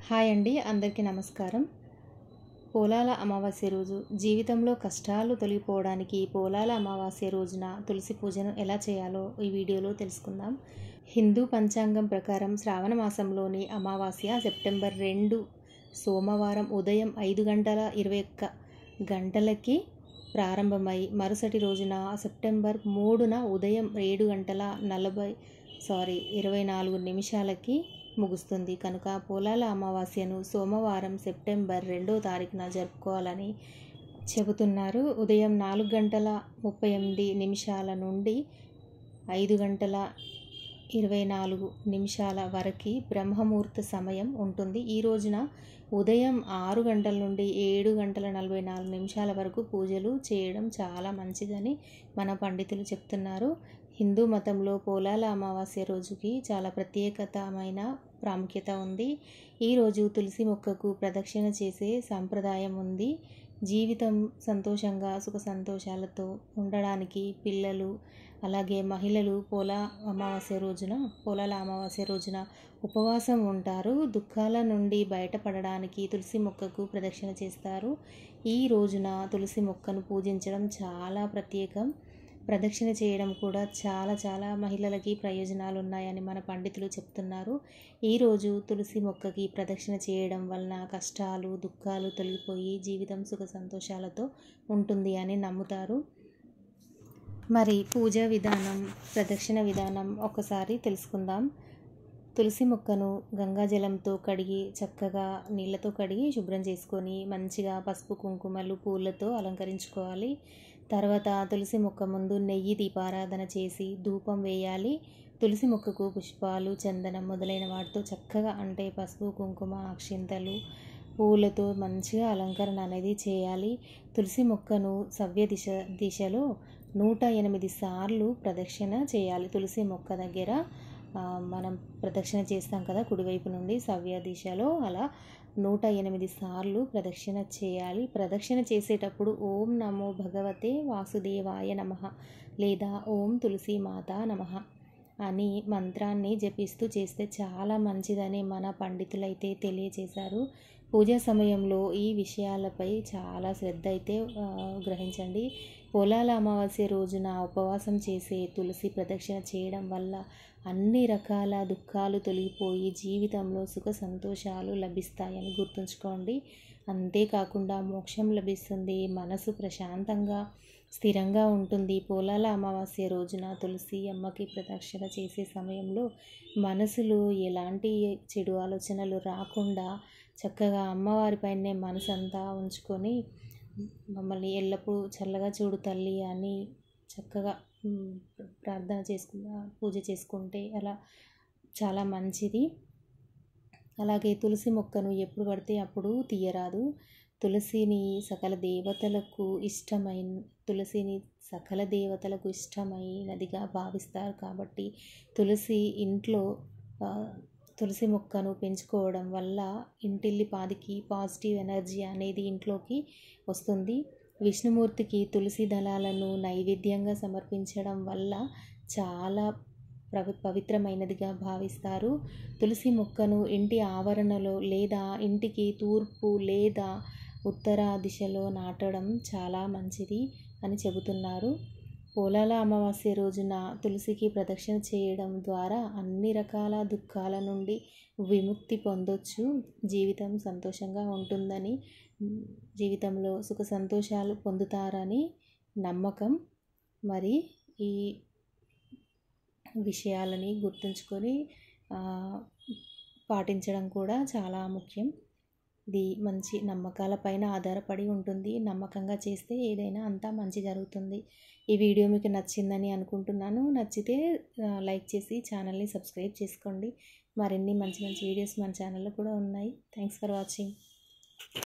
Hi అండి, అందరికీ నమస్కారం. పోలాల అమావాస్య రోజు జీవితంలో కష్టాలు తొలగిపోవడానికి పోలాల అమావాస్య రోజున తులసి పూజను ఎలా చేయాలో ఈ వీడియోలో తెలుసుకుందాం. హిందూ పంచాంగం ప్రకారం శ్రావణ మాసంలోని అమావాస్య సెప్టెంబర్ 2 సోమవారం ఉదయం 5:21 ప్రారంభమై మరుసటి రోజున సెప్టెంబర్ 3న ఉదయం 7:24 ముగుస్తుంది. కనుక పోలాల అమావాస్యను సోమవారం సెప్టెంబర్ 2వ తారీఖున జరుపుకోవాలని చెబుతున్నారు. ఉదయం 4:38 నుండి 5:24 వరకు బ్రహ్మముహూర్త సమయం ఉంటుంది. ఈ రోజున ఉదయం 6 గంటల నుండి 7:44 వరకు పూజలు చేయడం చాలా మంచిదని మన పండితులు చెప్తున్నారు. హిందూ మతంలో పోలాల అమావాస్య రోజుకి చాలా ప్రత్యేకమైన ప్రాముఖ్యత ఉంది. ఈరోజు తులసి మొక్కకు ప్రదక్షిణ చేసే సంప్రదాయం ఉంది. జీవితం సంతోషంగా సుఖ సంతోషాలతో ఉండడానికి పిల్లలు అలాగే మహిళలు పోలాల అమావాస్య రోజున ఉపవాసం ఉంటారు. దుఃఖాల నుండి బయటపడడానికి తులసి మొక్కకు ప్రదక్షిణ చేస్తారు. ఈ రోజున తులసి మొక్కను పూజించడం చాలా ప్రత్యేకం. ప్రదక్షిణ చేయడం కూడా చాలా మహిళలకి ప్రయోజనాలు ఉన్నాయని మన పండితులు చెప్తున్నారు. ఈరోజు తులసి మొక్కకి ప్రదక్షిణ చేయడం వలన కష్టాలు దుఃఖాలు తొలగిపోయి జీవితం సుఖ సంతోషాలతో ఉంటుంది అని నమ్ముతారు. మరి పూజా విధానం, ప్రదక్షిణ విధానం ఒకసారి తెలుసుకుందాం. తులసి మొక్కను గంగాజలంతో కడిగి చక్కగా నీళ్ళతో కడిగి శుభ్రం చేసుకొని మంచిగా పసుపు కుంకుమలు పూలతో అలంకరించుకోవాలి. తర్వాత తులసి మొక్క ముందు నెయ్యి దీపారాధన చేసి ధూపం వేయాలి. తులసి మొక్కకు పుష్పాలు, చందనం మొదలైన వాటితో చక్కగా అంటే పసుపు కుంకుమ అక్షింతలు పూలతో మంచిగా అలంకరణ అనేది చేయాలి. తులసి మొక్కను సవ్య దిశలో 108 సార్లు ప్రదక్షిణ చేయాలి. తులసి మొక్క దగ్గర మనం ప్రదక్షిణ చేస్తాం కదా, కుడివైపు నుండి సవ్య దిశలో అలా 108 సార్లు ప్రదక్షిణ చేయాలి. ప్రదక్షిణ చేసేటప్పుడు ఓం నమో భగవతే వాసుదేవాయ నమః లేదా ఓం తులసి మాత నమః అని మంత్రాన్ని జపిస్తూ చేస్తే చాలా మంచిదని మన పండితులైతే తెలియజేశారు. పూజా సమయంలో ఈ విషయాలపై చాలా శ్రద్ధ అయితే గ్రహించండి. పోలాల అమావాస్య రోజున ఉపవాసం చేసే తులసి ప్రదక్షిణ చేయడం వల్ల అన్ని రకాల దుఃఖాలు తొలగిపోయి జీవితంలో సుఖ సంతోషాలు లభిస్తాయని గుర్తుంచుకోండి. అంతేకాకుండా మోక్షం లభిస్తుంది, మనసు ప్రశాంతంగా స్థిరంగా ఉంటుంది. పోలాల అమావాస్య రోజున తులసి అమ్మకి ప్రదక్షిణ చేసే సమయంలో మనసులో ఎలాంటి చెడు ఆలోచనలు రాకుండా చక్కగా అమ్మవారిపైనే మనసంతా ఉంచుకొని మమ్మల్ని ఎల్లప్పుడూ చల్లగా చూడు తల్లి అని చక్కగా పూజ చేసుకుంటే అలా చాలా మంచిది. అలాగే తులసి మొక్కను ఎప్పుడు పడితే అప్పుడు తీయరాదు. తులసిని సకల దేవతలకు ఇష్టమైనదిగా భావిస్తారు. కాబట్టి తులసి మొక్కను పెంచుకోవడం వల్ల ఇంటిల్లిపాదికి పాజిటివ్ ఎనర్జీ అనేది ఇంట్లోకి వస్తుంది. విష్ణుమూర్తికి తులసి దళాలను నైవేద్యంగా సమర్పించడం వల్ల చాలా పవిత్రమైనదిగా భావిస్తారు. తులసి మొక్కను ఇంటి ఆవరణలో లేదా ఇంటికి తూర్పు లేదా ఉత్తర దిశలో నాటడం చాలా మంచిది అని చెబుతున్నారు. పోలాల అమావాస్య రోజున తులసికి ప్రదక్షిణ చేయడం ద్వారా అన్ని రకాల దుఃఖాల నుండి విముక్తి పొందొచ్చు. జీవితం సంతోషంగా ఉంటుందని, జీవితంలో సుఖ సంతోషాలు పొందుతారని నమ్మకం. మరి ఈ విషయాలని గుర్తుంచుకొని పాటించడం కూడా చాలా ముఖ్యం. ఇది మంచి నమ్మకాల పైన ఆధారపడి ఉంటుంది. నమ్మకంగా చేస్తే ఏదైనా అంతా మంచి జరుగుతుంది. ఈ వీడియో మీకు నచ్చిందని అనుకుంటున్నాను. నచ్చితే లైక్ చేసి ఛానల్ని సబ్స్క్రైబ్ చేసుకోండి. మరిన్ని మంచి వీడియోస్ మన ఛానల్లో కూడా ఉన్నాయి. Thanks for watching.